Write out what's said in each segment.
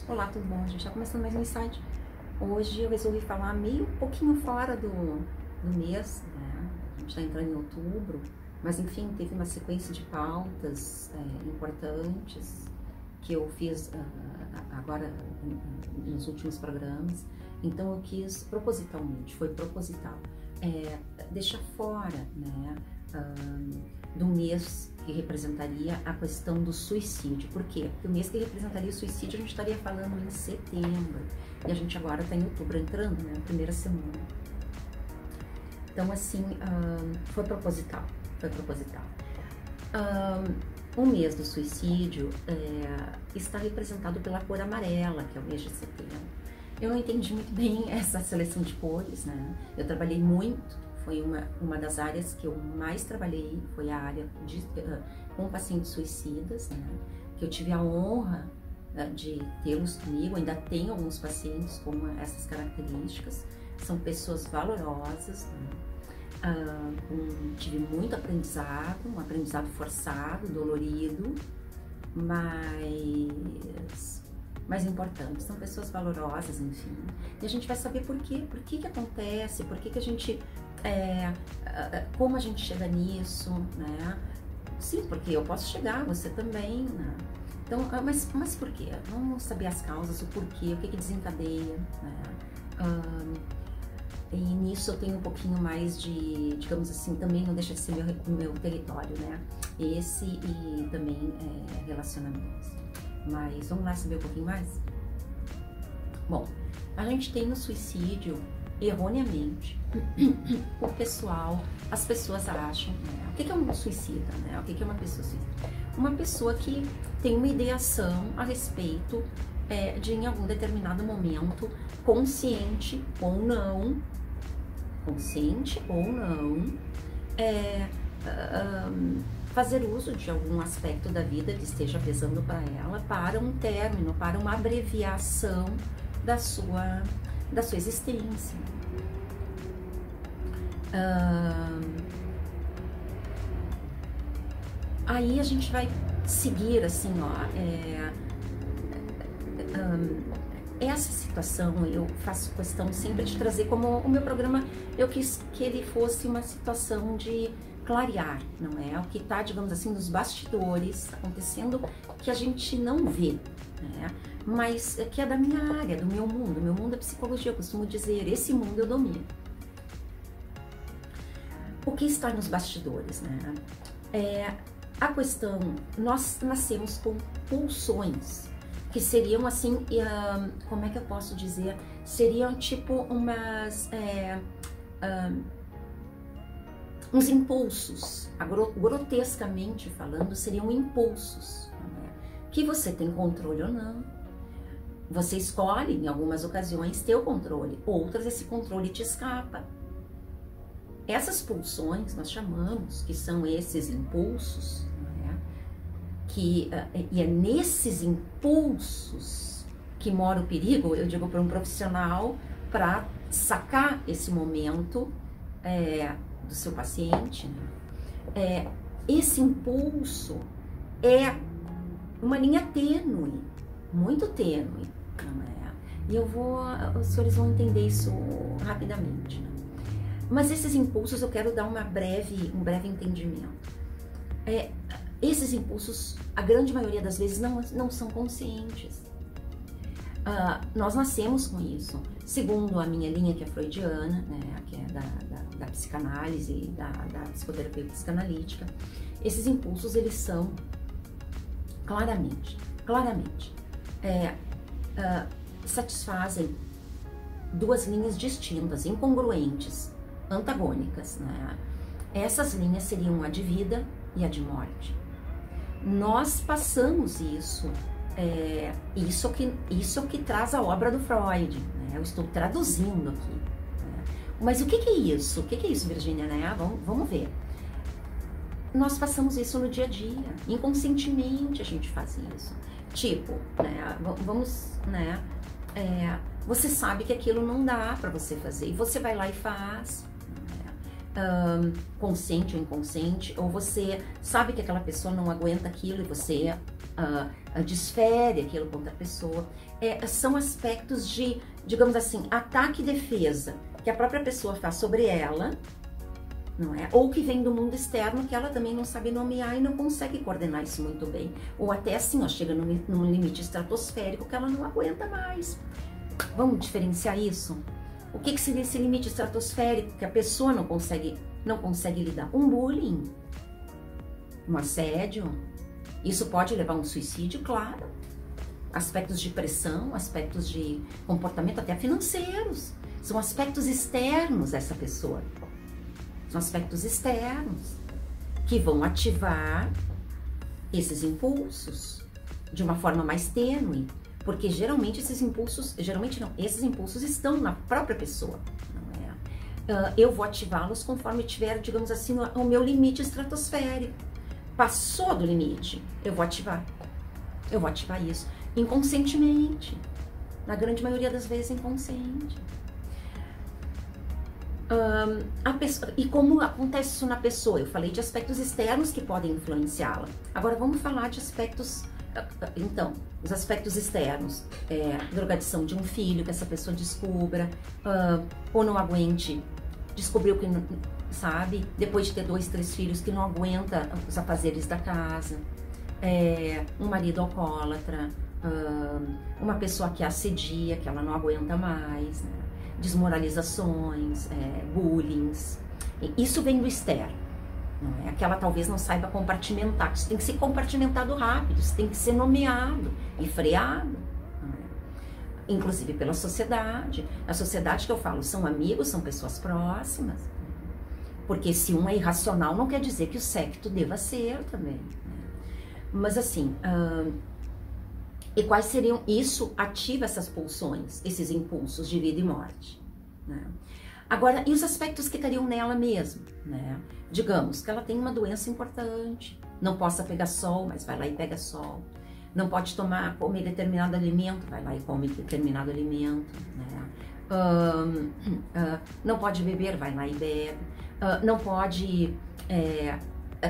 Olá, tudo bom? A gente está começando mais um insight. Hoje eu resolvi falar meio pouquinho fora do mês, né? A gente está entrando em outubro, mas enfim, teve uma sequência de pautas importantes que eu fiz agora nos últimos programas. Então eu quis propositalmente, foi proposital, deixar fora, né, do mês que representaria a questão do suicídio. Por quê? Porque o mês que representaria o suicídio a gente estaria falando em setembro e a gente agora está em outubro entrando, né, primeira semana. Então assim, foi proposital, foi proposital. O mês do suicídio está representado pela cor amarela, que é o mês de setembro. Eu não entendi muito bem essa seleção de cores, né? Eu trabalhei muito, foi uma das áreas que eu mais trabalhei, foi a área com pacientes suicidas, né? Que eu tive a honra de tê-los comigo, ainda tenho alguns pacientes com essas características, são pessoas valorosas, né? Tive muito aprendizado, um aprendizado forçado, dolorido, mas importante, são pessoas valorosas, enfim. E a gente vai saber por quê, por que acontece, por que a gente, como a gente chega nisso, né? Sim, porque eu posso chegar, você também, né? Então, mas por quê? Vamos saber as causas, o porquê, o que desencadeia, né? E nisso eu tenho um pouquinho mais de, digamos assim, também não deixa de ser meu território, né? Esse e também relacionamentos. Mas vamos lá saber um pouquinho mais? Bom, a gente tem no suicídio, erroneamente, as pessoas acham, né? O que é um suicida, né? O que é uma pessoa suicida? Uma pessoa que tem uma ideação a respeito de, em algum determinado momento, consciente ou não, fazer uso de algum aspecto da vida que esteja pesando para ela, para um término, para uma abreviação da sua existência. Aí a gente vai seguir assim, ó, essa situação eu faço questão sempre de trazer como o meu programa, eu quis que ele fosse uma situação de clarear, não é? O que está, digamos assim, nos bastidores acontecendo que a gente não vê, né? Mas que é da minha área, do meu mundo é psicologia, eu costumo dizer, esse mundo eu domino. O que está nos bastidores, né? A questão, nós nascemos com pulsões, que seriam assim, como é que eu posso dizer? Seriam tipo uns impulsos, grotescamente falando, seriam impulsos, né? Que você tem controle ou não. Você escolhe, em algumas ocasiões, ter o controle, outras esse controle te escapa. Essas pulsões, nós chamamos, que são esses impulsos, né? E é nesses impulsos que mora o perigo, eu digo para um profissional, para sacar esse momento do seu paciente, né? Esse impulso é uma linha tênue, muito tênue, não é? E os senhores vão entender isso rapidamente, né? Mas esses impulsos eu quero dar um breve entendimento. Esses impulsos, a grande maioria das vezes, não são conscientes. Nós nascemos com isso. Segundo a minha linha, que é freudiana, né, que é da psicanálise e da psicoterapia psicanalítica, esses impulsos, eles são claramente, satisfazem duas linhas distintas, incongruentes, antagônicas, né? Essas linhas seriam a de vida e a de morte. Nós passamos isso, isso que traz a obra do Freud, né? Eu estou traduzindo aqui, né? Mas o que é isso? O que é isso, Virgínia, né? Vamos ver. Nós passamos isso no dia a dia, inconscientemente a gente faz isso. Tipo, né? Vamos, né? Você sabe que aquilo não dá para você fazer e você vai lá e faz. Consciente ou inconsciente, ou você sabe que aquela pessoa não aguenta aquilo e você desfere aquilo contra a pessoa. São aspectos de, digamos assim, ataque e defesa que a própria pessoa faz sobre ela, não é? Ou que vem do mundo externo que ela também não sabe nomear e não consegue coordenar isso muito bem. Ou até assim, ó, chega num limite estratosférico que ela não aguenta mais. Vamos diferenciar isso? O que seria esse limite estratosférico que a pessoa não consegue lidar? Um bullying, um assédio. Isso pode levar a um suicídio, claro. Aspectos de pressão, aspectos de comportamento até financeiros. São aspectos externos dessa pessoa. São aspectos externos que vão ativar esses impulsos de uma forma mais tênue, porque geralmente esses impulsos estão na própria pessoa, não é? Eu vou ativá-los conforme tiver, digamos assim, o meu limite estratosférico. Passou do limite, eu vou ativar isso inconscientemente, na grande maioria das vezes inconsciente. E como acontece isso na pessoa? Eu falei de aspectos externos que podem influenciá-la. Agora vamos falar de aspectos, então, os aspectos externos. Drogadição de um filho, que essa pessoa descubra, ou não aguente, descobriu que, sabe, depois de ter 2, 3 filhos, que não aguenta os afazeres da casa, um marido alcoólatra, uma pessoa que assedia, que ela não aguenta mais, né? Desmoralizações, bullying. Isso vem do externo, não é? Que ela talvez não saiba compartimentar. Isso tem que ser compartimentado rápido, isso tem que ser nomeado e freado, não é? Inclusive pela sociedade. A sociedade que eu falo são amigos, são pessoas próximas. Porque se um é irracional, não quer dizer que o secto deva ser também, né? Mas assim, e quais seriam? Isso ativa essas pulsões, esses impulsos de vida e morte, né? Agora, e os aspectos que estariam nela mesmo, né? Digamos que ela tem uma doença importante, não possa pegar sol, mas vai lá e pega sol. Não pode comer determinado alimento, vai lá e come determinado alimento, né? Não pode beber, vai lá e bebe. Não pode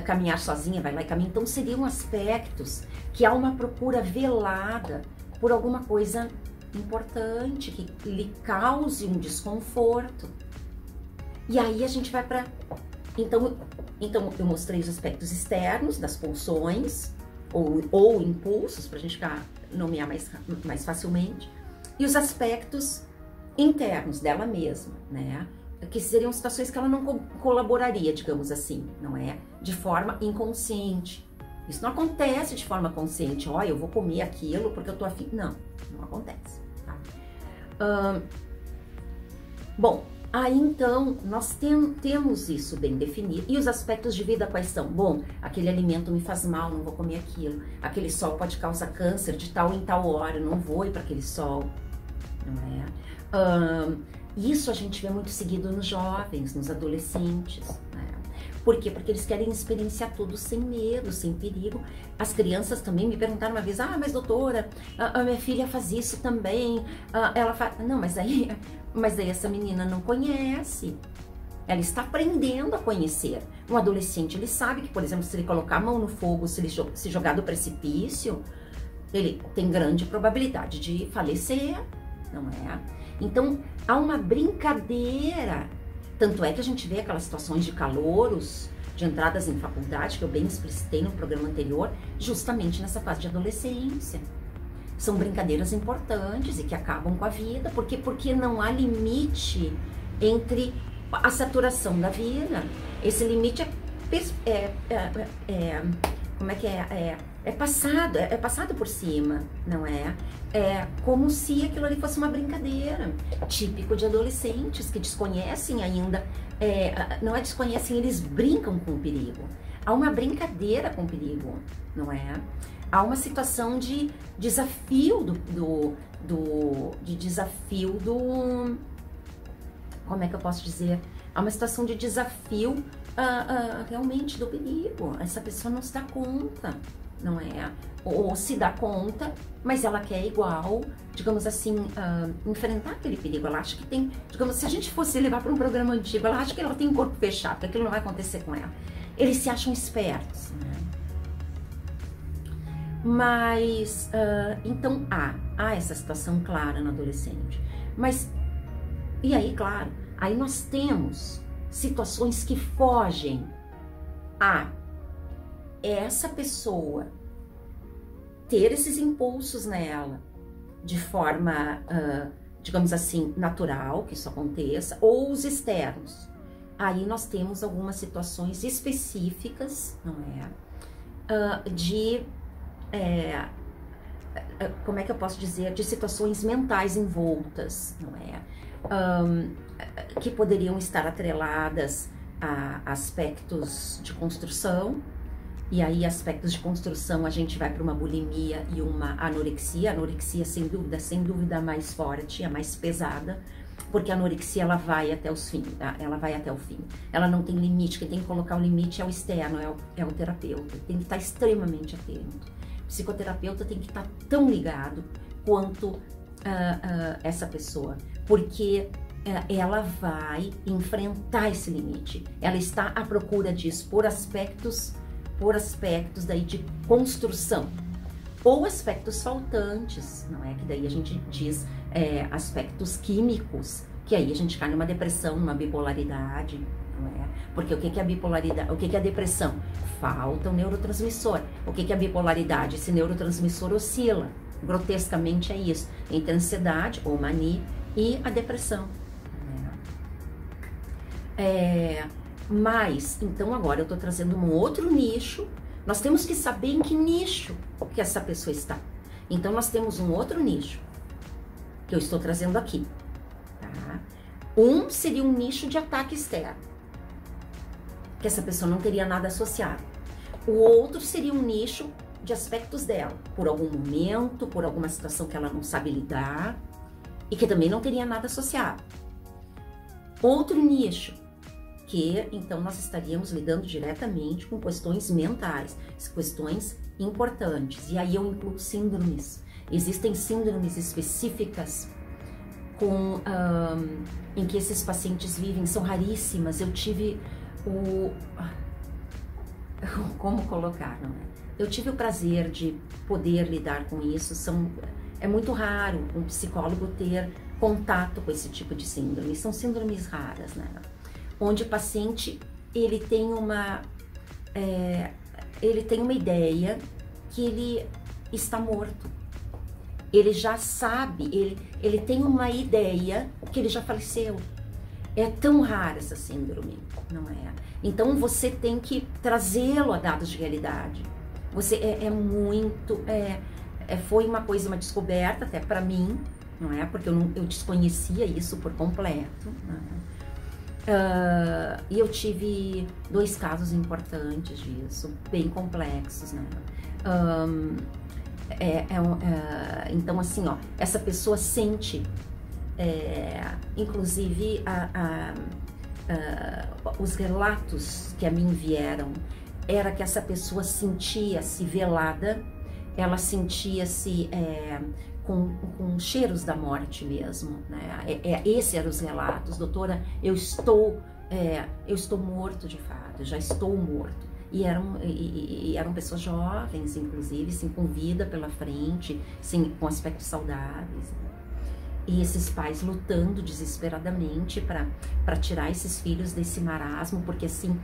caminhar sozinha, vai lá e caminha. Então seriam aspectos que há uma procura velada por alguma coisa importante que lhe cause um desconforto. E aí a gente vai para... Então eu mostrei os aspectos externos das pulsões ou impulsos, para a gente nomear mais facilmente, e os aspectos internos dela mesma, né? Que seriam situações que ela não colaboraria, digamos assim, não é? De forma inconsciente. Isso não acontece de forma consciente. Ó, eu vou comer aquilo porque eu tô afim. Não acontece. Tá? Bom, aí então nós temos isso bem definido. E os aspectos de vida quais são? Bom, aquele alimento me faz mal, não vou comer aquilo. Aquele sol pode causar câncer de tal em tal hora, não vou ir para aquele sol, não é? Isso a gente vê muito seguido nos jovens, nos adolescentes, né? Por quê? Porque eles querem experienciar tudo sem medo, sem perigo. As crianças também me perguntaram uma vez, mas doutora, a minha filha faz isso também, ela faz... Não, mas daí essa menina não conhece, ela está aprendendo a conhecer. Um adolescente, ele sabe que, por exemplo, se ele colocar a mão no fogo, se ele se jogar do precipício, ele tem grande probabilidade de falecer, não é? Então, há uma brincadeira, tanto é que a gente vê aquelas situações de calouros, de entradas em faculdade, que eu bem explicitei no programa anterior, justamente nessa fase de adolescência. São brincadeiras importantes e que acabam com a vida, porque não há limite entre a saturação da vida. Esse limite é passado por cima, não é? É como se aquilo ali fosse uma brincadeira, típico de adolescentes que desconhecem ainda, não é desconhecem, eles brincam com o perigo. Há uma brincadeira com o perigo, não é? Há uma situação de desafio como é que eu posso dizer? Há uma situação de desafio realmente do perigo. Essa pessoa não se dá conta, não é? Ou se dá conta, mas ela quer igual, digamos assim, enfrentar aquele perigo. Ela acha que tem, digamos, se a gente fosse levar para um programa antigo, ela acha que ela tem um corpo fechado, que aquilo não vai acontecer com ela. Eles se acham espertos, né? Mas, então há essa situação clara no adolescente. Mas, e aí, claro, aí nós temos situações que fogem a essa pessoa ter esses impulsos nela de forma, digamos assim, natural, que isso aconteça, ou os externos. Aí nós temos algumas situações específicas, não é? Como é que eu posso dizer? De situações mentais envoltas, não é? Que poderiam estar atreladas a aspectos de construção. E aí, aspectos de construção, a gente vai para uma bulimia e uma anorexia. A anorexia, sem dúvida, a mais forte, a mais pesada, porque a anorexia, ela vai até os fins, ela vai até o fim. Ela não tem limite, quem tem que colocar o limite é o externo, é o terapeuta. Tem que estar extremamente atento. O psicoterapeuta tem que estar tão ligado quanto essa pessoa, porque ela vai enfrentar esse limite. Ela está à procura disso por aspectos daí de construção, ou aspectos faltantes, não é? Que daí a gente diz aspectos químicos, que aí a gente cai numa depressão, numa bipolaridade, não é? Porque o que é a bipolaridade? O que é a depressão? Falta um neurotransmissor. O que é a bipolaridade? Esse neurotransmissor oscila. Grotescamente é isso, entre a ansiedade ou mania e a depressão. Mas, então agora eu tô trazendo um outro nicho. Nós temos que saber em que nicho que essa pessoa está. Então nós temos um outro nicho que eu estou trazendo aqui, tá? Um seria um nicho de ataque externo, que essa pessoa não teria nada associado. O outro seria um nicho de aspectos dela, por algum momento, por alguma situação que ela não sabe lidar e que também não teria nada associado. Outro nicho, que então nós estaríamos lidando diretamente com questões mentais, questões importantes. E aí eu incluo síndromes. Existem síndromes específicas em que esses pacientes vivem, são raríssimas. Eu tive como colocar, não é? Eu tive o prazer de poder lidar com isso. É muito raro um psicólogo ter contato com esse tipo de síndrome. São síndromes raras, né? Onde o paciente ele tem uma ideia que ele está morto. Ele já sabe, ele tem uma ideia que ele já faleceu. É tão rara essa síndrome, não é? Então você tem que trazê-lo a dados de realidade. Você foi uma descoberta até para mim, não é? Porque eu desconhecia isso por completo, não é? E eu tive 2 casos importantes disso, bem complexos, né? Então, assim, ó, essa pessoa sente, inclusive, os relatos que a mim vieram, era que essa pessoa sentia-se velada, ela sentia-se com cheiros da morte mesmo, né? Esses eram os relatos. Doutora, eu estou morto de fato, já estou morto. E eram pessoas jovens, inclusive, assim, com vida pela frente, assim, com aspectos saudáveis. E esses pais lutando desesperadamente para tirar esses filhos desse marasmo, porque assim...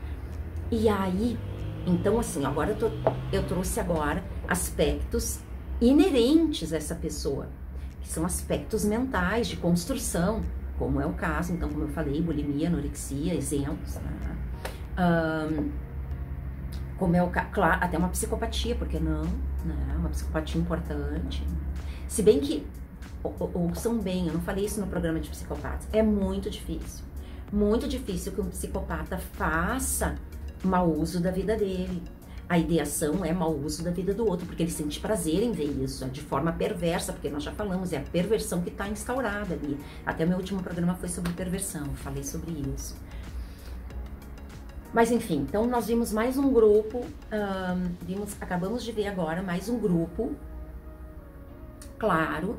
E aí, então assim, agora eu trouxe agora aspectos inerentes a essa pessoa, que são aspectos mentais, de construção, como é o caso, então, como eu falei, bulimia, anorexia, exemplos, né? Como é o caso, claro, até uma psicopatia, porque não, né? Uma psicopatia importante. Se bem que, ouçam bem, eu não falei isso no programa de psicopatas, é muito difícil que um psicopata faça mau uso da vida dele. A ideação é mau uso da vida do outro, porque ele sente prazer em ver isso, de forma perversa, porque nós já falamos, é a perversão que está instaurada ali. Até o meu último programa foi sobre perversão, eu falei sobre isso. Mas enfim, então nós vimos mais um grupo, acabamos de ver agora mais um grupo, claro,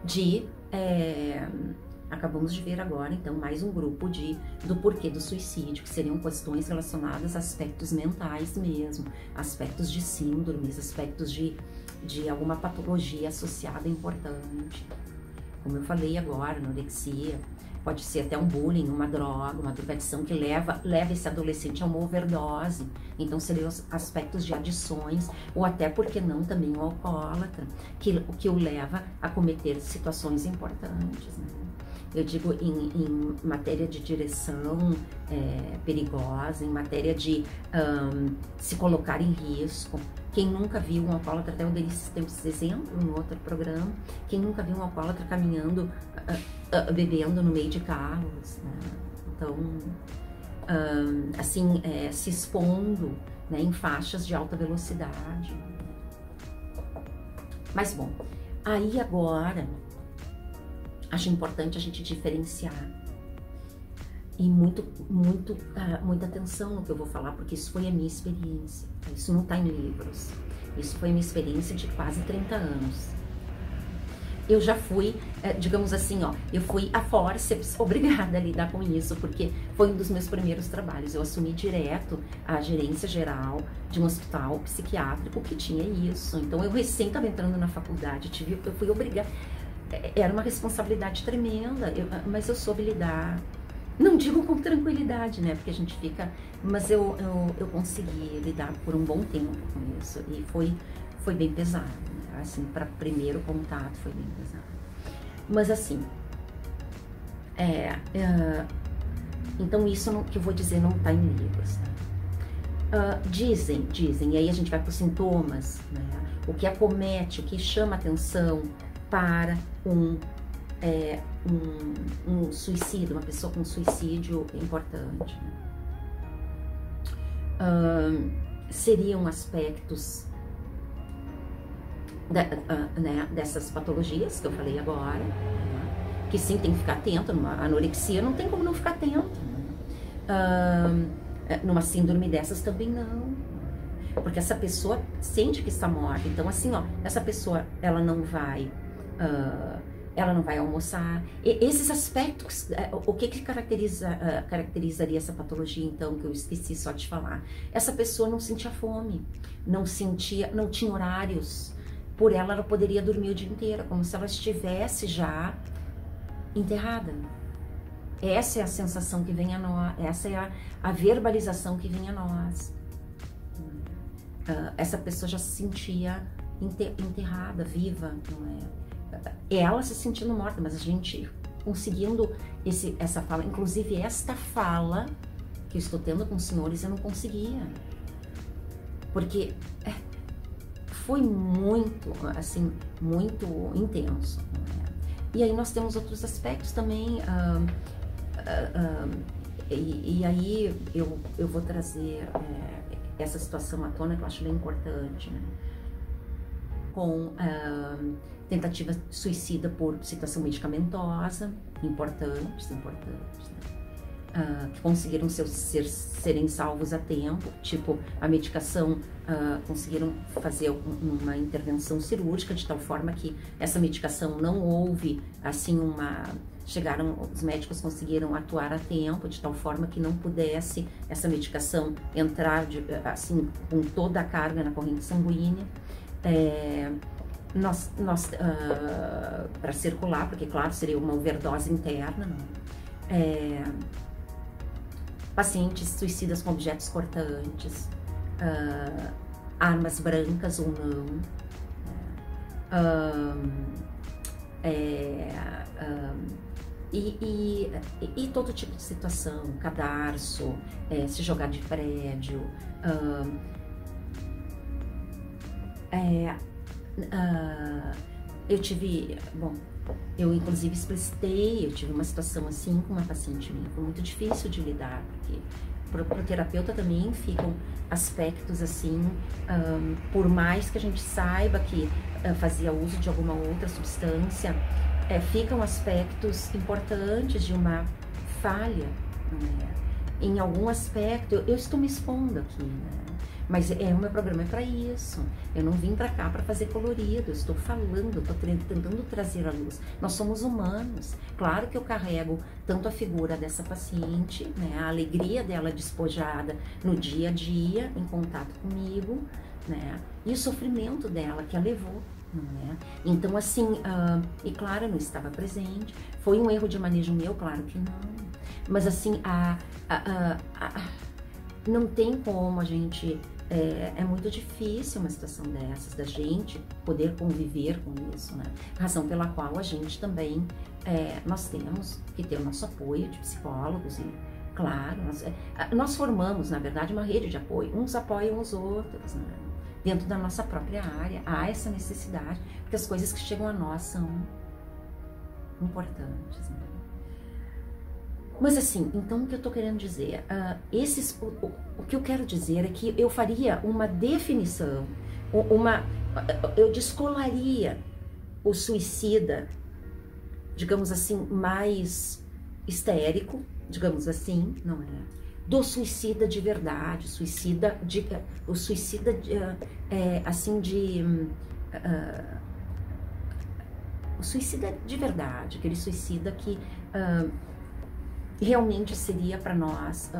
de acabamos de ver agora, então, mais um grupo do porquê do suicídio, que seriam questões relacionadas a aspectos mentais mesmo, aspectos de síndromes, aspectos de alguma patologia associada importante. Como eu falei agora, anorexia, pode ser até um bullying, uma droga, uma drogadição que leva esse adolescente a uma overdose. Então, seriam os aspectos de adições, ou até, por que não, também o alcoólatra, que o leva a cometer situações importantes, né? Eu digo em matéria de direção perigosa, em matéria de se colocar em risco. Quem nunca viu um alcoólatra, até eu dei esse exemplo no outro programa, quem nunca viu um alcoólatra caminhando, bebendo no meio de carros, né? Então, assim, se expondo, né, em faixas de alta velocidade. Mas, bom, aí agora, acho importante a gente diferenciar. E muita atenção no que eu vou falar, porque isso foi a minha experiência. Isso não está em livros. Isso foi a minha experiência de quase 30 anos. Eu já fui, digamos assim, eu fui a forceps obrigada a lidar com isso, porque foi um dos meus primeiros trabalhos. Eu assumi direto a gerência geral de um hospital psiquiátrico que tinha isso. Então, eu recém estava entrando na faculdade, eu fui obrigada. Era uma responsabilidade tremenda, mas eu soube lidar. Não digo com tranquilidade, né? Porque a gente fica... Mas eu consegui lidar por um bom tempo com isso. E foi bem pesado, né? Assim, para primeiro contato foi bem pesado. Mas assim... então isso que eu vou dizer não está em livros, né? Dizem, e aí a gente vai para os sintomas, né? O que acomete, o que chama atenção para um suicídio, uma pessoa com suicídio importante, né? Seriam aspectos dessas patologias que eu falei agora, né? Que sim, tem que ficar atento. Numa anorexia não tem como não ficar atento, né? Numa síndrome dessas também não, porque essa pessoa sente que está morta. Então, assim, essa pessoa ela não vai almoçar. Esses aspectos, o que caracterizaria essa patologia, então, que eu esqueci só de falar? Essa pessoa não sentia fome, não tinha horários. Por ela poderia dormir o dia inteiro, como se ela estivesse já enterrada. Essa é a sensação que vem a nós, essa é a verbalização que vem a nós. Essa pessoa já se sentia enterrada, viva, não é? Ela se sentindo morta, mas a gente conseguindo essa fala, inclusive esta fala que eu estou tendo com os senhores, eu não conseguia, porque foi muito, assim, muito intenso, né? E aí nós temos outros aspectos também, e aí eu vou trazer essa situação à tona, que eu acho bem importante, né? Com tentativa suicida por situação medicamentosa, importantes, né? Que conseguiram serem salvos a tempo, tipo a medicação, conseguiram fazer uma intervenção cirúrgica de tal forma que essa medicação não houve, assim, os médicos conseguiram atuar a tempo de tal forma que não pudesse essa medicação entrar assim com toda a carga na corrente sanguínea. Para circular, porque claro, seria uma overdose interna, pacientes suicidas com objetos cortantes, armas brancas ou não, e todo tipo de situação, cadarço, se jogar de prédio, eu tive, eu inclusive explicitei, eu tive uma situação assim com uma paciente minha, foi muito difícil de lidar, porque para o terapeuta também ficam aspectos assim, por mais que a gente saiba que fazia uso de alguma outra substância, ficam aspectos importantes de uma falha, né? Em algum aspecto, eu estou me expondo aqui, né? Mas o meu programa é para isso. Eu não vim para cá para fazer colorido. Eu estou falando, estou tentando trazer à luz. Nós somos humanos. Claro que eu carrego tanto a figura dessa paciente, né, a alegria dela despojada no dia a dia, em contato comigo, né, e o sofrimento dela que a levou. Não é? Então, assim, e claro, eu não estava presente. Foi um erro de manejo meu? Claro que não. Mas, assim, não tem como a gente... É muito difícil uma situação dessas, da gente poder conviver com isso, né? Razão pela qual a gente também, nós temos que ter o nosso apoio de psicólogos e, claro, nós formamos, na verdade, uma rede de apoio. Uns apoiam os outros, né? Dentro da nossa própria área, há essa necessidade, porque as coisas que chegam a nós são importantes, né? Mas assim, então o que eu tô querendo dizer, o que eu quero dizer é que eu faria uma definição, eu descolaria o suicida, digamos assim, mais histérico, digamos assim, não é? Do suicida de verdade, o suicida de verdade, aquele suicida que realmente seria para nós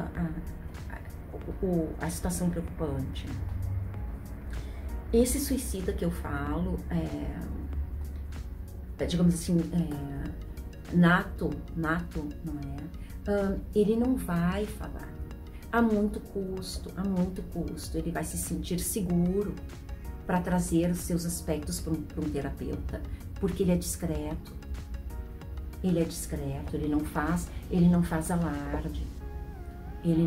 a situação preocupante. Esse suicida que eu falo, digamos assim, nato, não é? Ele não vai falar. Há muito custo, ele vai se sentir seguro para trazer os seus aspectos para um terapeuta, porque ele é discreto, ele não faz alarde, ele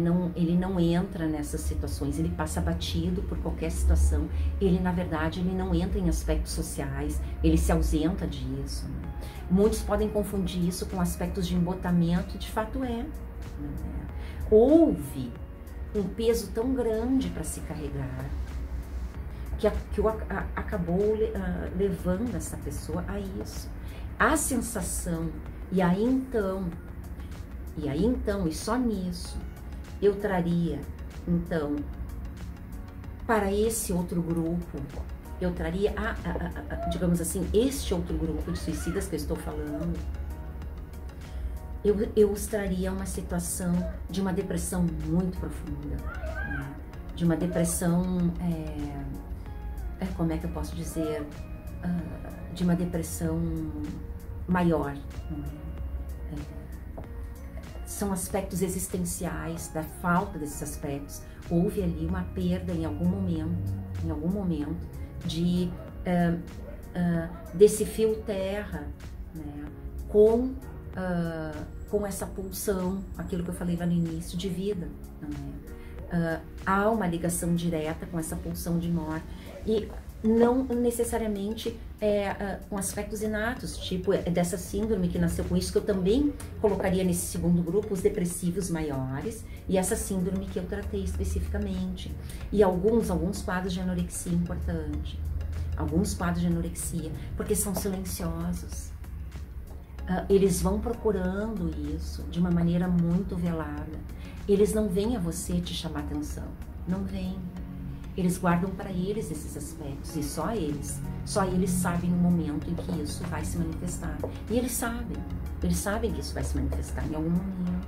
não entra nessas situações, ele passa batido por qualquer situação, na verdade, ele não entra em aspectos sociais, ele se ausenta disso, né? Muitos podem confundir isso com aspectos de embotamento, de fato é, né? Houve um peso tão grande para se carregar que acabou levando essa pessoa a isso. A sensação, e aí então, e só nisso, eu traria, então, para esse outro grupo, eu traria, digamos assim, este outro grupo de suicidas que eu estou falando, eu os traria uma situação de uma depressão muito profunda, né? De uma depressão, como é que eu posso dizer, de uma depressão maior, não é? São aspectos existenciais, da falta desses aspectos. Houve ali uma perda em algum momento, desse fio terra, né? Com essa pulsão, aquilo que eu falei lá no início, de vida, não é? Há uma ligação direta com essa pulsão de morte, e não necessariamente com aspectos inatos, tipo dessa síndrome que nasceu com isso, que eu também colocaria nesse segundo grupo, os depressivos maiores, e essa síndrome que eu tratei especificamente, e alguns quadros de anorexia importante, alguns quadros de anorexia, porque são silenciosos. Eles vão procurando isso de uma maneira muito velada. Eles não vêm a você te chamar atenção, não vêm. Eles guardam para eles esses aspectos, e só eles sabem o momento em que isso vai se manifestar. E eles sabem que isso vai se manifestar em algum momento.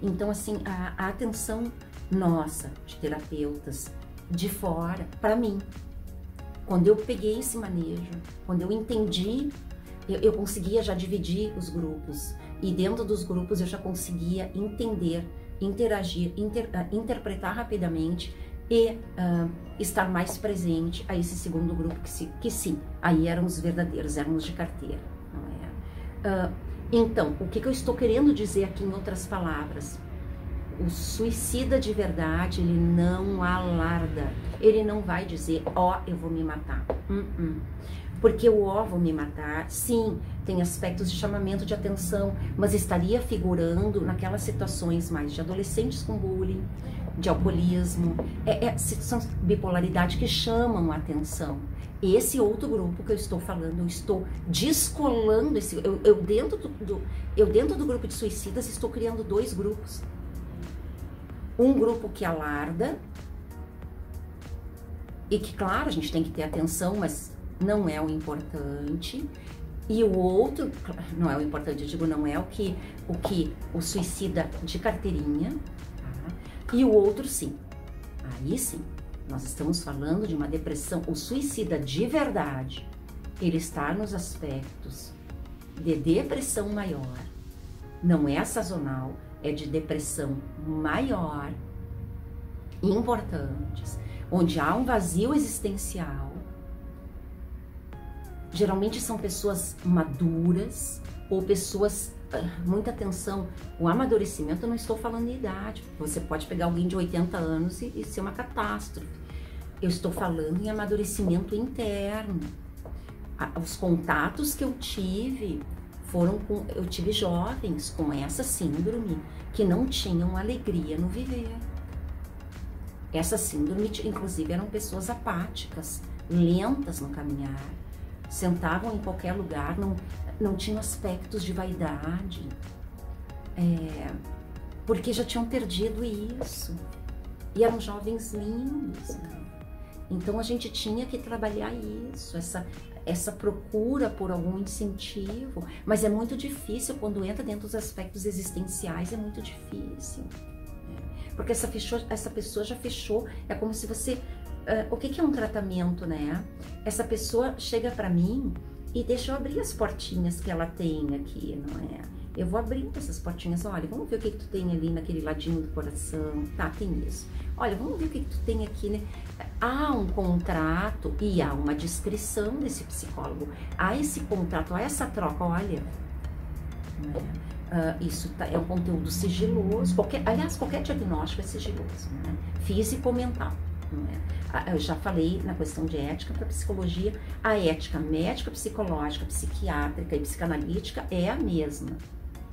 Então, assim, a atenção nossa, de terapeutas, de fora, para mim, quando eu peguei esse manejo, quando eu entendi, eu conseguia já dividir os grupos, e dentro dos grupos eu já conseguia entender, interagir, interpretar rapidamente e estar mais presente a esse segundo grupo que sim, aí eram os verdadeiros, eram os de carteira, não é? Então, o que eu estou querendo dizer aqui em outras palavras? O suicida de verdade, ele não alarda, ele não vai dizer, eu vou me matar. Porque o vou me matar, sim, tem aspectos de chamamento de atenção, mas estaria figurando naquelas situações mais de adolescentes com bullying, de alcoolismo, são bipolaridade que chamam a atenção. Esse outro grupo que eu estou falando, eu estou descolando eu dentro do grupo de suicidas estou criando dois grupos. Um grupo que alarda e que, claro, a gente tem que ter atenção, mas não é o importante. E o outro, não é o importante, eu digo, não é o que o suicida de carteirinha, tá? E o outro sim. Aí sim, nós estamos falando de uma depressão. O suicida de verdade, ele está nos aspectos de depressão maior, não é sazonal, é de depressão maior, importantes, onde há um vazio existencial. Geralmente são pessoas maduras ou pessoas, muita atenção, o amadurecimento, eu não estou falando de idade, você pode pegar alguém de 80 anos e ser uma catástrofe. Eu estou falando em amadurecimento interno. Os contatos que eu tive eu tive jovens com essa síndrome que não tinham alegria no viver. Essa síndrome, inclusive, eram pessoas apáticas, lentas no caminhar, sentavam em qualquer lugar, não tinham aspectos de vaidade, porque já tinham perdido isso. E eram jovens lindos, né? Então a gente tinha que trabalhar isso, essa procura por algum incentivo, mas é muito difícil quando entra dentro dos aspectos existenciais, é muito difícil, né? Porque essa pessoa já fechou, é como se você... o que é um tratamento, né? Essa pessoa chega para mim e deixa eu abrir as portinhas que ela tem aqui, não é? Eu vou abrindo essas portinhas, olha, vamos ver o que tu tem ali naquele ladinho do coração, tá, tem isso. Olha, vamos ver o que tu tem aqui, né? Há um contrato e há uma descrição desse psicólogo. Há esse contrato, há essa troca, olha, isso é um conteúdo sigiloso, aliás, qualquer diagnóstico é sigiloso, né? Físico ou mental, não é? Eu já falei na questão de ética para psicologia, a ética médica, psicológica, psiquiátrica e psicanalítica é a mesma.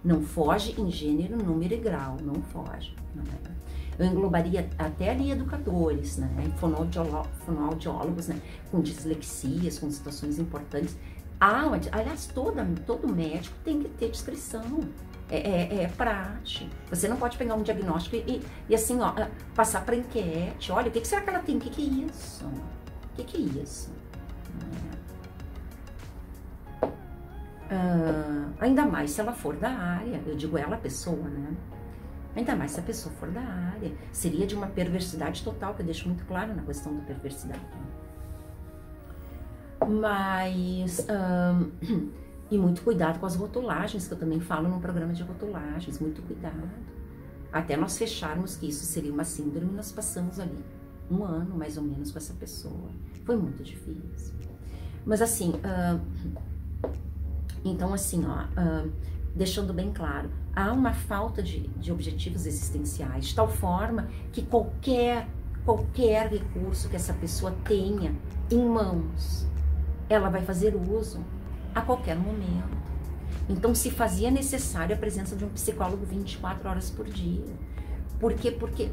Não foge em gênero, número e grau, não foge. Não é? Eu englobaria até ali educadores, né? Fonoaudiólogos, né? Com dislexias, com situações importantes. Aliás, todo médico tem que ter descrição. É prático. Você não pode pegar um diagnóstico e assim, ó, passar para enquete. Olha, o que será que ela tem? O que é isso? O que é isso? Ainda mais se ela for da área. Eu digo ela, a pessoa, né? Ainda mais se a pessoa for da área. Seria de uma perversidade total, que eu deixo muito claro na questão da perversidade. Mas... e muito cuidado com as rotulagens, que eu também falo no programa de rotulagens, muito cuidado. Até nós fecharmos que isso seria uma síndrome, nós passamos ali 1 ano, mais ou menos, com essa pessoa. Foi muito difícil. Mas assim, então assim, ó, deixando bem claro, há uma falta de objetivos existenciais, de tal forma que qualquer recurso que essa pessoa tenha em mãos, ela vai fazer uso a qualquer momento. Então se fazia necessário a presença de um psicólogo 24 horas por dia. Por quê? Porque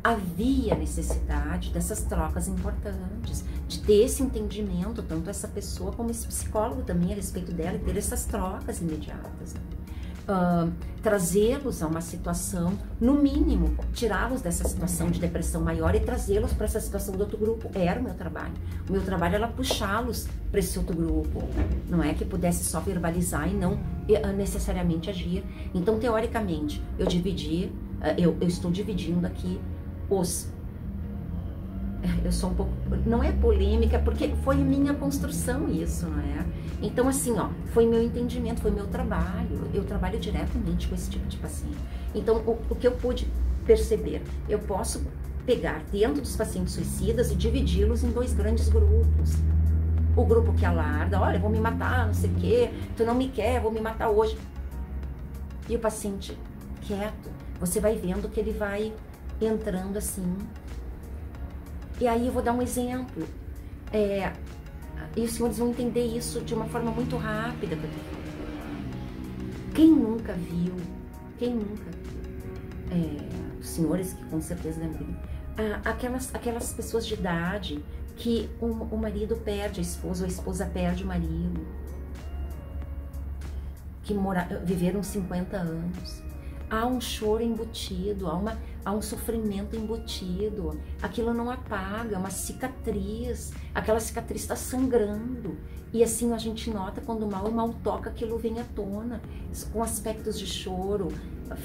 havia necessidade dessas trocas importantes, de ter esse entendimento, tanto essa pessoa como esse psicólogo também a respeito dela, e ter essas trocas imediatas, né? Trazê-los a uma situação, no mínimo, tirá-los dessa situação de depressão maior e trazê-los para essa situação do outro grupo. Era o meu trabalho. O meu trabalho era puxá-los para esse outro grupo. Não é que pudesse só verbalizar e não necessariamente agir. Então, teoricamente, eu estou dividindo aqui eu sou um pouco, não é polêmica, porque foi minha construção isso, não é? Então assim, ó, foi meu entendimento, foi meu trabalho, eu trabalho diretamente com esse tipo de paciente. Então o que eu pude perceber, eu posso pegar dentro dos pacientes suicidas e dividi-los em 2 grandes grupos. O grupo que alarda, olha, vou me matar, não sei o quê, tu não me quer, vou me matar hoje. E o paciente quieto, você vai vendo que ele vai entrando assim. E aí eu vou dar um exemplo. E os senhores vão entender isso de uma forma muito rápida. Quem nunca viu, os senhores que com certeza lembram, aquelas pessoas de idade que o marido perde a esposa, ou a esposa perde o marido, que viveram 50 anos. Há um choro embutido, há há um sofrimento embutido, aquilo não apaga, é uma cicatriz, aquela cicatriz está sangrando. E assim a gente nota quando o mal toca, aquilo vem à tona, com aspectos de choro,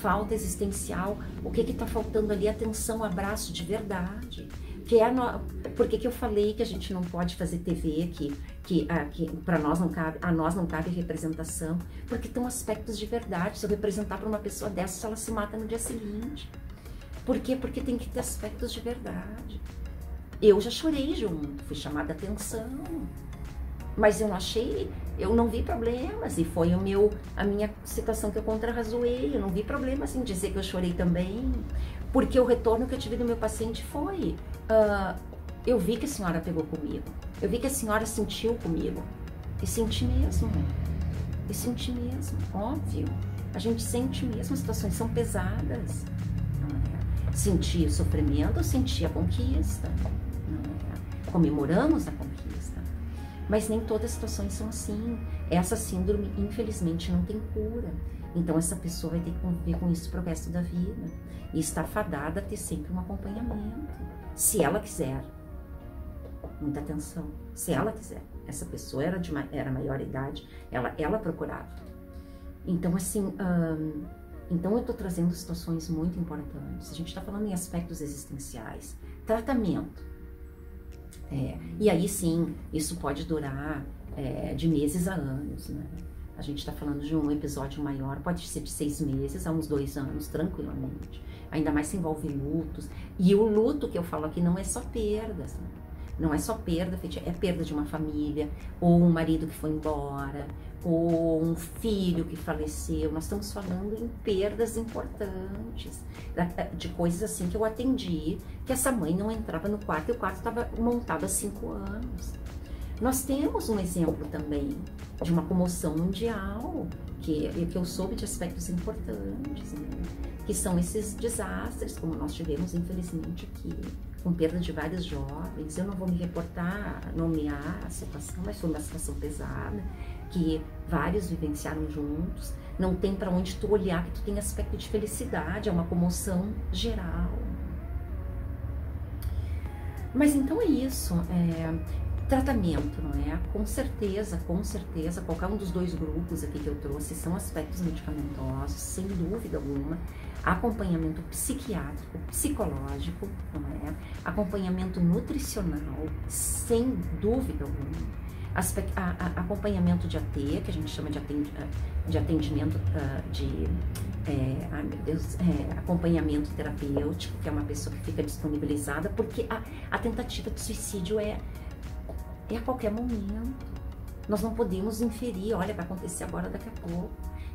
falta existencial. O que está faltando ali? Atenção, abraço de verdade. Por que eu falei que a gente não pode fazer TV, que para nós não cabe, a nós não cabe representação? Porque tem aspectos de verdade. Se eu representar para uma pessoa dessa, ela se mata no dia seguinte. Por quê? Porque tem que ter aspectos de verdade. Eu já chorei junto, fui chamada a atenção, mas eu não vi problemas, e foi a minha situação que eu contrarrazoei. Eu não vi problemas em dizer que eu chorei também, porque o retorno que eu tive do meu paciente foi, eu vi que a senhora pegou comigo, eu vi que a senhora sentiu comigo, e senti mesmo, óbvio, a gente sente mesmo, as situações são pesadas, não é? Senti o sofrimento, senti a conquista, não é? Comemoramos a conquista, mas nem todas as situações são assim. Essa síndrome, infelizmente, não tem cura. Então, essa pessoa vai ter que conviver com isso pro resto da vida. E estar fadada a ter sempre um acompanhamento. Se ela quiser. Muita atenção. Se ela quiser. Essa pessoa era maior idade, ela procurava. Então, assim, então eu tô trazendo situações muito importantes. A gente tá falando em aspectos existenciais. Tratamento. E aí sim, isso pode durar de meses a anos, né? A gente está falando de um episódio maior, pode ser de 6 meses a uns 2 anos, tranquilamente. Ainda mais se envolve lutos. E o luto que eu falo aqui não é só perdas, né? Não é só perda, é perda de uma família, ou um marido que foi embora, ou um filho que faleceu. Nós estamos falando em perdas importantes, de coisas assim que eu atendi, que essa mãe não entrava no quarto e o quarto estava montado há 5 anos. Nós temos um exemplo também de uma comoção mundial, que eu soube de aspectos importantes, né? Que são esses desastres, como nós tivemos, infelizmente, aqui, com perda de vários jovens. Eu não vou me reportar, nomear a situação, mas foi uma situação pesada, que vários vivenciaram juntos. Não tem para onde tu olhar que tu tem aspecto de felicidade, é uma comoção geral. Mas então é isso, tratamento, não é? Com certeza, qualquer um dos 2 grupos aqui que eu trouxe são aspectos medicamentosos, sem dúvida alguma. Acompanhamento psiquiátrico, psicológico, não é? Acompanhamento nutricional, sem dúvida alguma. Acompanhamento de AT, que a gente chama de atendimento acompanhamento terapêutico, que é uma pessoa que fica disponibilizada, porque a tentativa de suicídio é a qualquer momento. Nós não podemos inferir, olha, vai acontecer agora, daqui a pouco.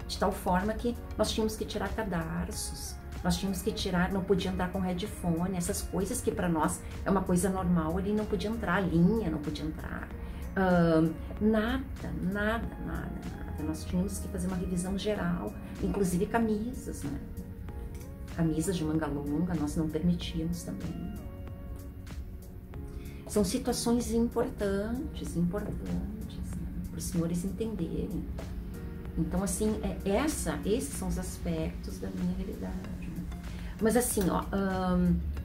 De tal forma que nós tínhamos que tirar cadarços, nós tínhamos que tirar, não podia entrar com headphone, essas coisas que para nós é uma coisa normal, ele não podia entrar, a linha não podia entrar, nada. Nós tínhamos que fazer uma revisão geral, inclusive camisas, né? Camisas de manga longa, nós não permitíamos também. São situações importantes, né, para os senhores entenderem. Então, assim, esses são os aspectos da minha realidade. Né? Mas assim,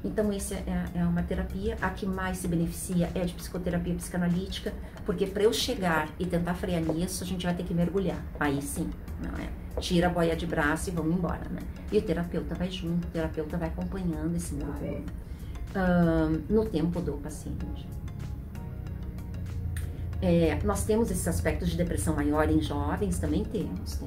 então essa é uma terapia, a que mais se beneficia é de psicoterapia psicanalítica, porque para eu chegar e tentar frear nisso, a gente vai ter que mergulhar. Aí sim, não é? Tira a boia de braço e vamos embora, né? E o terapeuta vai junto, o terapeuta vai acompanhando esse mergulho no tempo do paciente. Nós temos esses aspectos de depressão maior em jovens, também temos.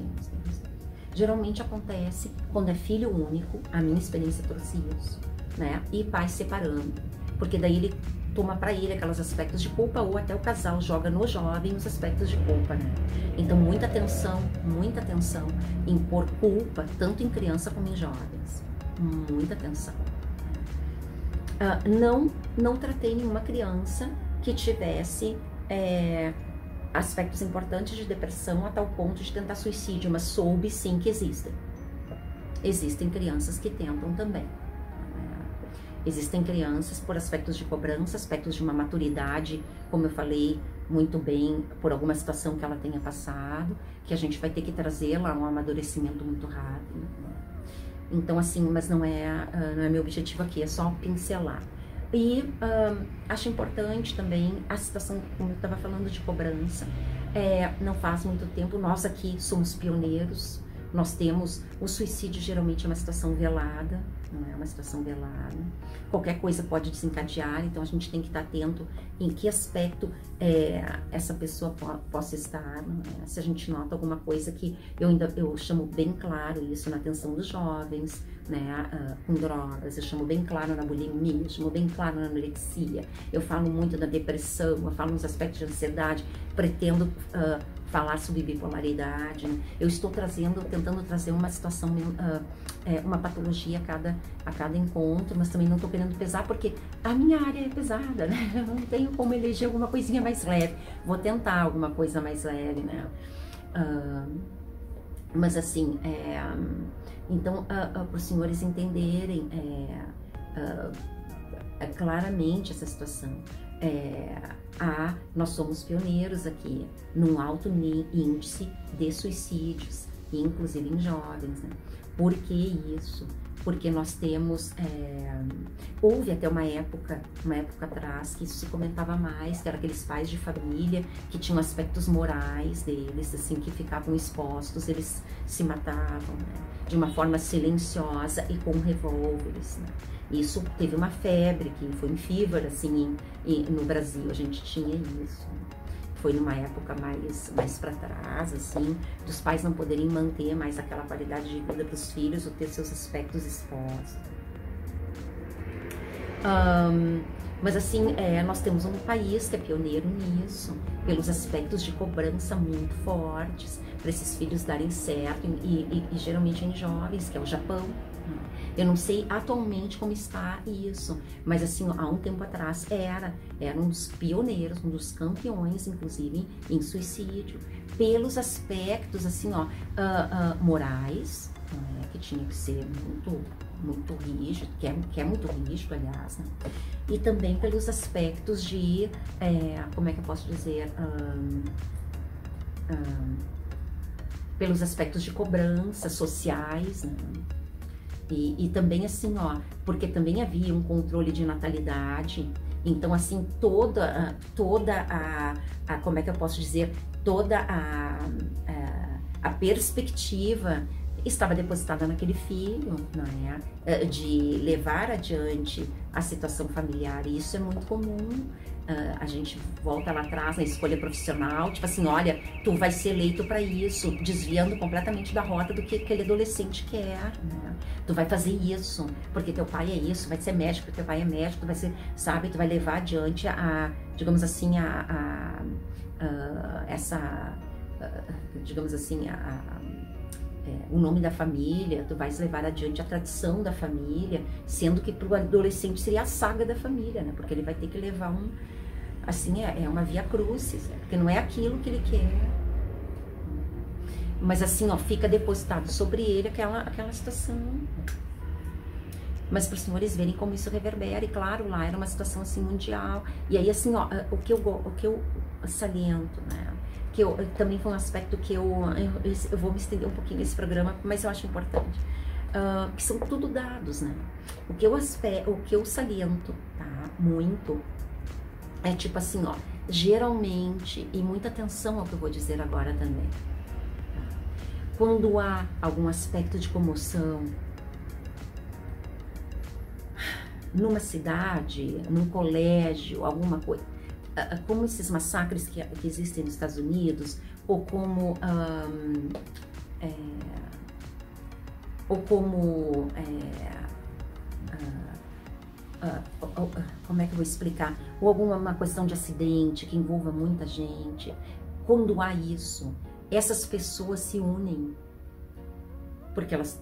Geralmente acontece quando é filho único, a minha experiência trouxe isso, né? E pais separando, porque daí ele toma para ele aqueles aspectos de culpa, ou até o casal joga no jovem os aspectos de culpa, né? Então muita atenção em pôr culpa, tanto em criança como em jovens. Muita atenção. Não tratei nenhuma criança que tivesse aspectos importantes de depressão a tal ponto de tentar suicídio, mas soube sim que existem. Existem crianças que tentam também. Existem crianças por aspectos de cobrança, aspectos de uma maturidade, como eu falei muito bem, por alguma situação que ela tenha passado, que a gente vai ter que trazê-la a um amadurecimento muito rápido. Então, assim, mas não é meu objetivo aqui, é só pincelar. E acho importante também a situação, como eu estava falando, de cobrança. Não faz muito tempo, nós aqui somos pioneiros, nós temos, o suicídio geralmente é uma situação velada, não é uma situação velada. Qualquer coisa pode desencadear, então a gente tem que estar atento em que aspecto essa pessoa possa estar, não é? Se a gente nota alguma coisa que eu chamo bem claro isso na atenção dos jovens, né, com drogas, eu chamo bem claro na bulimia, eu chamo bem claro na anorexia, eu falo muito da depressão, eu falo nos aspectos de ansiedade, pretendo falar sobre bipolaridade, né? Eu estou tentando trazer uma situação, uma patologia a cada encontro, mas também não estou querendo pesar, porque a minha área é pesada, né? Eu não tenho como eleger alguma coisinha mais leve, vou tentar alguma coisa mais leve, né? Mas assim, então, para os senhores entenderem claramente essa situação, nós somos pioneiros aqui num alto índice de suicídios, inclusive em jovens, né? Por que isso? Porque nós temos, houve até uma época atrás que isso se comentava mais, que eram aqueles pais de família que tinham aspectos morais deles, assim, que ficavam expostos, eles se matavam, né? De uma forma silenciosa e com revólveres, né? Isso teve uma febre, que foi um fever, assim, no Brasil, a gente tinha isso. Foi numa época mais para trás, assim, dos pais não poderem manter mais aquela qualidade de vida para os filhos ou ter seus aspectos expostos. Mas assim, nós temos um país que é pioneiro nisso, pelos aspectos de cobrança muito fortes, para esses filhos darem certo, e geralmente em jovens, que é o Japão. Eu não sei atualmente como está isso, mas assim, há um tempo atrás era um dos pioneiros, um dos campeões, inclusive, em suicídio, pelos aspectos, assim, morais, que tinha que ser muito rígido, que é muito rígido, aliás, né? E também pelos aspectos de, como é que eu posso dizer, pelos aspectos de cobrança sociais, né? E também assim, porque também havia um controle de natalidade, então assim, toda a como é que eu posso dizer, toda a perspectiva estava depositada naquele filho, não é? De levar adiante a situação familiar, e isso é muito comum. A gente volta lá atrás na escolha profissional, tipo assim, olha, tu vai ser eleito para isso, desviando completamente da rota do que aquele adolescente quer, né? Tu vai fazer isso, porque teu pai é isso, vai ser médico, porque teu pai é médico, tu vai ser, sabe, tu vai levar adiante digamos assim, digamos assim, o nome da família, tu vais levar adiante a tradição da família, sendo que para o adolescente seria a saga da família, né? Porque ele vai ter que levar assim, é uma via crucis, porque não é aquilo que ele quer. Mas assim, fica depositado sobre ele aquela situação. Mas para os senhores verem como isso reverbera, e claro, lá era uma situação assim mundial. E aí assim, o que eu saliento, né? Que também foi um aspecto que eu vou me estender um pouquinho nesse programa, mas eu acho importante. Que são tudo dados, né? O que eu saliento, tá? Muito, é tipo assim, geralmente, e muita atenção ao que eu vou dizer agora também. Tá? Quando há algum aspecto de comoção, numa cidade, num colégio, alguma coisa, como esses massacres que existem nos Estados Unidos, ou como como é que eu vou explicar? Ou alguma questão de acidente que envolva muita gente. Quando há isso, essas pessoas se unem, porque elas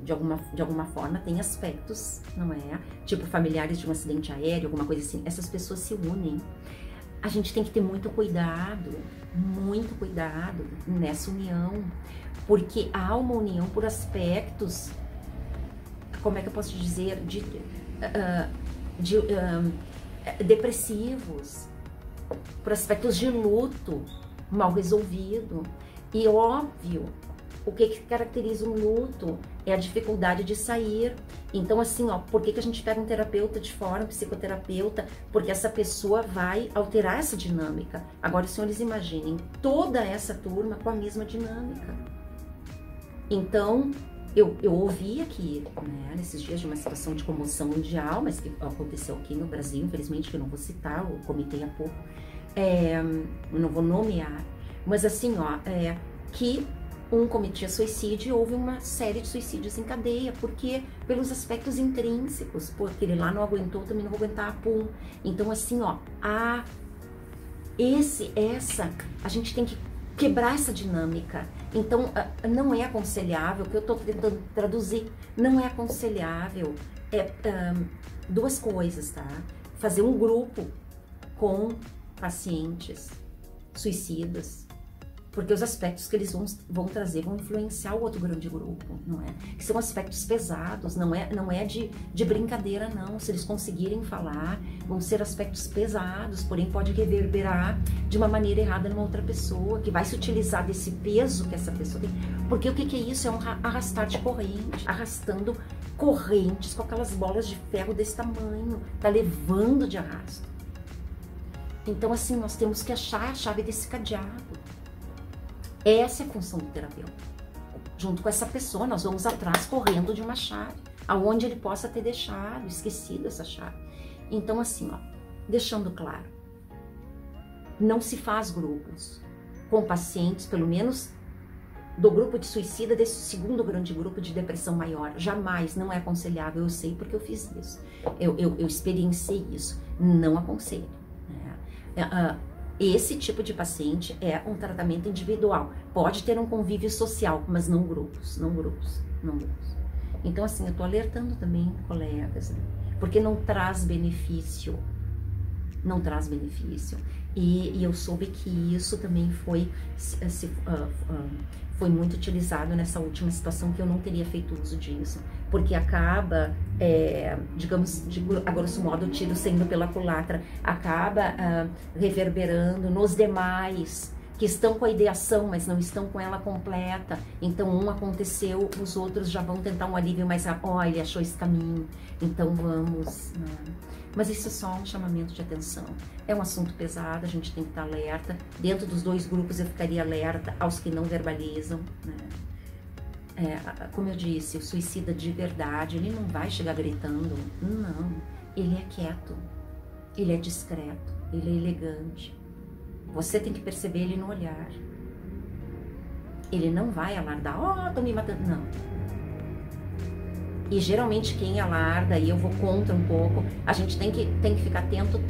de alguma forma têm aspectos, não é? Tipo familiares de um acidente aéreo, alguma coisa assim. Essas pessoas se unem. A gente tem que ter muito cuidado nessa união, porque há uma união por aspectos, como é que eu posso dizer, depressivos, por aspectos de luto mal resolvido. E óbvio o que caracteriza um luto é a dificuldade de sair. Então, assim, ó, por que a gente pega um terapeuta de fora, um psicoterapeuta? Porque essa pessoa vai alterar essa dinâmica. Agora, os senhores imaginem toda essa turma com a mesma dinâmica. Então, eu ouvi aqui, né, nesses dias de uma situação de comoção mundial, mas que aconteceu aqui no Brasil, infelizmente, que eu não vou citar, eu comentei há pouco, eu não vou nomear, mas assim, ó, que um cometia suicídio e houve uma série de suicídios em cadeia, porque pelos aspectos intrínsecos, pô, aquele lá não aguentou, também não vou aguentar, pum. Então, assim, ó, a gente tem que quebrar essa dinâmica. Então, não é aconselhável, o que eu estou tentando traduzir, não é aconselhável, duas coisas, tá? Fazer um grupo com pacientes suicidas, porque os aspectos que eles vão trazer vão influenciar o outro grande grupo, não é? Que são aspectos pesados, não é de brincadeira, não. Se eles conseguirem falar, vão ser aspectos pesados, porém pode reverberar de uma maneira errada numa outra pessoa, que vai se utilizar desse peso que essa pessoa tem. Porque o que é isso? É um arrastar de corrente, arrastando correntes com aquelas bolas de ferro desse tamanho, tá levando de arrasto. Então, assim, nós temos que achar a chave desse cadeado. Essa é a função do terapeuta. Junto com essa pessoa, nós vamos atrás correndo de uma chave, aonde ele possa ter deixado, esquecido essa chave. Então, assim, ó, deixando claro, não se faz grupos com pacientes, pelo menos do grupo de suicida, desse segundo grande grupo de depressão maior. Jamais, não é aconselhável, eu sei porque eu fiz isso. Eu experienciei isso. Não aconselho. Né? Esse tipo de paciente é um tratamento individual. Pode ter um convívio social, mas não grupos, não grupos, não grupos. Então, assim, eu tô alertando também colegas, né? Porque não traz benefício. Não traz benefício. E eu soube que isso também foi muito utilizado nessa última situação, que eu não teria feito uso disso. Porque acaba, digamos, a grosso modo, o tiro saindo pela culatra, acaba reverberando nos demais, que estão com a ideação, mas não estão com ela completa. Então, um aconteceu, os outros já vão tentar um alívio mais rápido. Ó, ele achou esse caminho, então vamos, né? Mas isso é só um chamamento de atenção. É um assunto pesado, a gente tem que estar alerta. Dentro dos dois grupos eu ficaria alerta aos que não verbalizam, né? Como eu disse, o suicida de verdade, ele não vai chegar gritando, não. Ele é quieto, ele é discreto, ele é elegante. Você tem que perceber ele no olhar. Ele não vai alardar, ó, tô me matando, não. E geralmente quem alarda, e eu vou contra um pouco, a gente tem que ficar atento,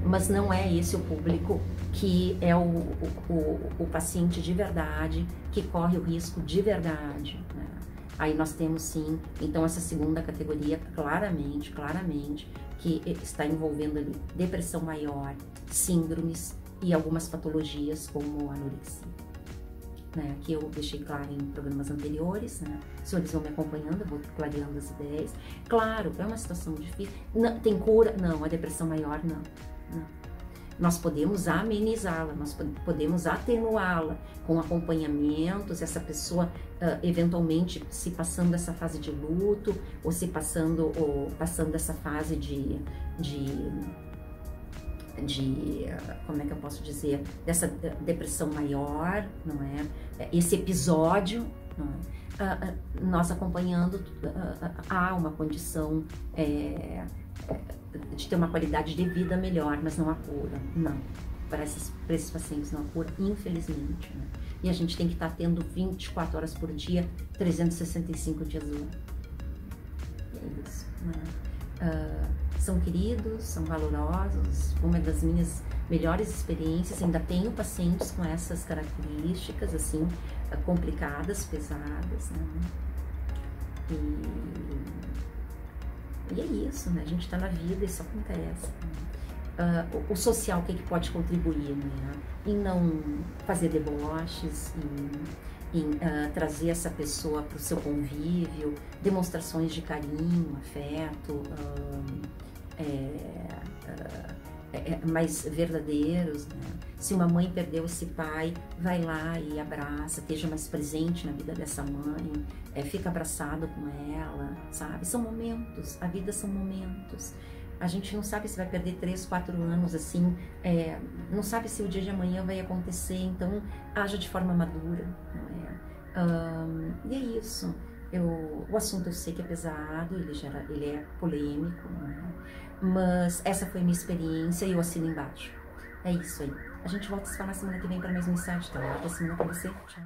mas não é esse o público que é o paciente de verdade, que corre o risco de verdade, né? Aí nós temos sim, então essa segunda categoria claramente, que está envolvendo ali depressão maior, síndromes e algumas patologias como anorexia. Né, que eu deixei claro em programas anteriores, né? Os senhores vão me acompanhando, eu vou clareando as ideias. Claro, é uma situação difícil. Não, tem cura? Não, a depressão maior, não. Nós podemos amenizá-la, nós podemos atenuá-la com acompanhamentos, essa pessoa eventualmente se passando essa fase de luto, ou passando essa fase de como é que eu posso dizer, dessa depressão maior, não é? Esse episódio, não é? Nós acompanhando, há uma condição de ter uma qualidade de vida melhor, mas não há cura, não. Para esses pacientes não há cura, infelizmente, né? E a gente tem que estar tendo 24 horas por dia, 365 dias do ano. É isso, né? São queridos, são valorosos, uma das minhas melhores experiências. Ainda tenho pacientes com essas características, assim, complicadas, pesadas, né? E é isso, né? A gente tá na vida, isso acontece, né? O social, o que pode contribuir, né? Em não fazer deboches, em trazer essa pessoa para o seu convívio, demonstrações de carinho, afeto, mais verdadeiros, né? Se uma mãe perdeu esse pai, vai lá e abraça, esteja mais presente na vida dessa mãe, fica abraçado com ela, sabe? São momentos, a vida são momentos. A gente não sabe se vai perder 3, 4 anos, assim, não sabe se o dia de amanhã vai acontecer, então haja de forma madura, não é? E é isso. O assunto eu sei que é pesado, ele é polêmico, né? Mas essa foi a minha experiência e eu assino embaixo. É isso aí. A gente volta a se falar semana que vem para mais mensagem, tá? Boa semana pra você. Tchau.